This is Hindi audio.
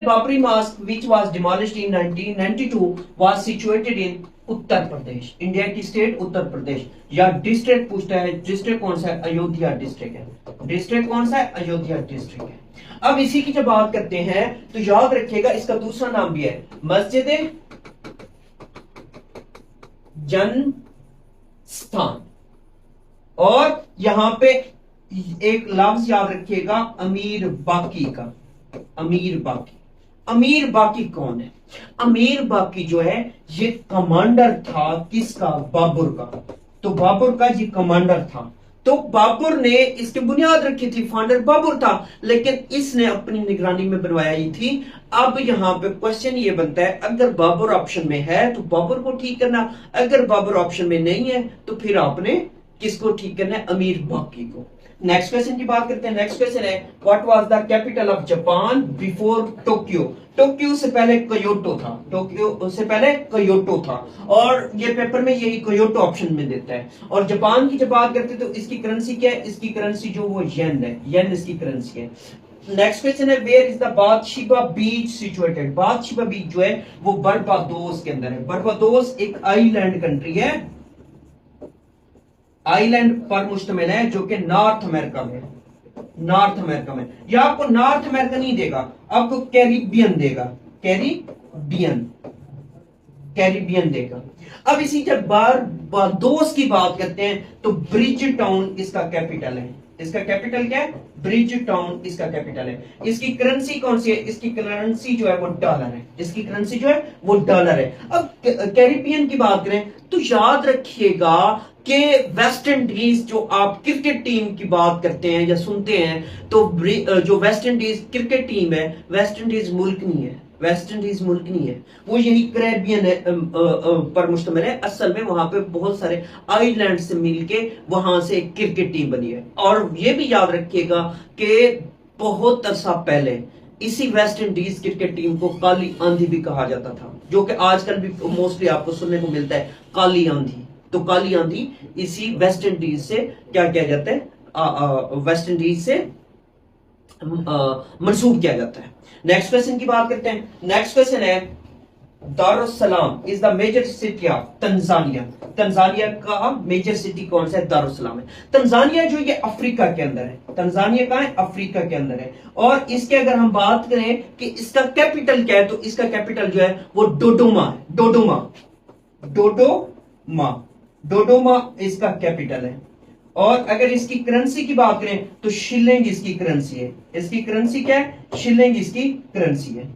Babri Mosque, which was demolished in 1992, was situated in Uttar Pradesh. India की स्टेट उत्तर प्रदेश। या डिस्ट्रिक्ट पूछता है, डिस्ट्रिक्ट कौन सा है? अयोध्या डिस्ट्रिक्ट है। डिस्ट्रिक्ट कौन सा है? अयोध्या डिस्ट्रिक्ट है। अब इसी की जब बात करते हैं तो याद रखिएगा इसका दूसरा नाम भी है मस्जिद जन्म स्थान। और यहां पे एक लफ्ज याद रखिएगा अमीर बाकी का। अमीर बाकी। अमीर बाकी कौन है? अमीर बाकी जो है ये कमांडर था किसका? बाबर का। तो बाबर का ये कमांडर था। तो बाबर ने इसकी बुनियाद रखी थी, फाउंडर बाबर था, लेकिन इसने अपनी निगरानी में बनवाया ही थी। अब यहां पे क्वेश्चन ये बनता है, अगर बाबर ऑप्शन में है तो बाबर को ठीक करना, अगर बाबर ऑप्शन में नहीं है तो फिर आपने किसको ठीक करना है? अमीर बाकी को। नेक्स्ट क्वेश्चन की बात करते हैं। नेक्स्ट क्वेश्चन है what was the capital of Japan before Tokyo? Tokyo से पहले क्योटो था। टोक्यो से पहले क्योटो था। और ये पेपर में यही क्योटो ऑप्शन में देता है। और जापान की जब बात करते हैं तो इसकी करेंसी क्या है? इसकी करेंसी जो वो येन है। येन इसकी करेंसी है। नेक्स्ट क्वेश्चन है वेयर इज द बादशिबा बीच सिचुएटेड? बादशिबा बीच जो है वो बर्बाडोस के अंदर है। बर्बाडोस एक आइलैंड कंट्री है, आइलैंड पर मुश्तमिल है, जो कि नॉर्थ अमेरिका में। नॉर्थ अमेरिका में। या आपको नॉर्थ अमेरिका नहीं देगा, आपको कैरिबियन देगा। कैरिबियन। कैरिबियन देगा। अब इसी जब बारबाडोस की बात करते हैं तो ब्रिज टाउन इसका कैपिटल है। इसका कैपिटल क्या है? ब्रिज टाउन इसका कैपिटल है। इसकी करेंसी कौन सी है? इसकी करेंसी जो है वो डॉलर है। इसकी करेंसी जो है वो डॉलर है। अब कैरिबियन की बात करें तो याद रखिएगा कि वेस्ट इंडीज, जो आप क्रिकेट टीम की बात करते हैं या सुनते हैं, तो जो वेस्ट इंडीज क्रिकेट टीम है, वेस्ट इंडीज मुल्क नहीं है। वेस्ट इंडीज मुल्क नहीं है, वो यही कैरेबियन पर मुश्तमिल है। असल में वहां पे बहुत सारे आइलैंड से मिलके वहां से एक क्रिकेट टीम बनी है। और ये भी याद रखिएगा कि बहुत अरसा पहले इसी वेस्ट इंडीज क्रिकेट टीम को काली आंधी भी कहा जाता था, जो कि आजकल भी मोस्टली आपको सुनने को मिलता है, काली आंधी। तो काली आंधी इसी वेस्ट इंडीज से क्या किया जाता है? वेस्ट इंडीज से मंसूब किया जाता है। नेक्स्ट क्वेश्चन की बात करते हैं। नेक्स्ट क्वेश्चन है Dar es Salaam is the major city of Tanzania. Tanzania का मेजर सिटी कौन सा है? दारुस्सलाम है। तंजानिया जो ये अफ्रीका के अंदर है। तंजानिया कहां है? अफ्रीका के अंदर है। और इसके अगर हम बात करें कि इसका कैपिटल क्या है, तो इसका कैपिटल जो है वो डोडोमा है। डोडोमा। डोडोमा। डोडोमा इसका कैपिटल है। और अगर इसकी करेंसी की बात करें तो शिलिंग इसकी करेंसी है। इसकी करेंसी क्या है? शिलिंग इसकी करेंसी है।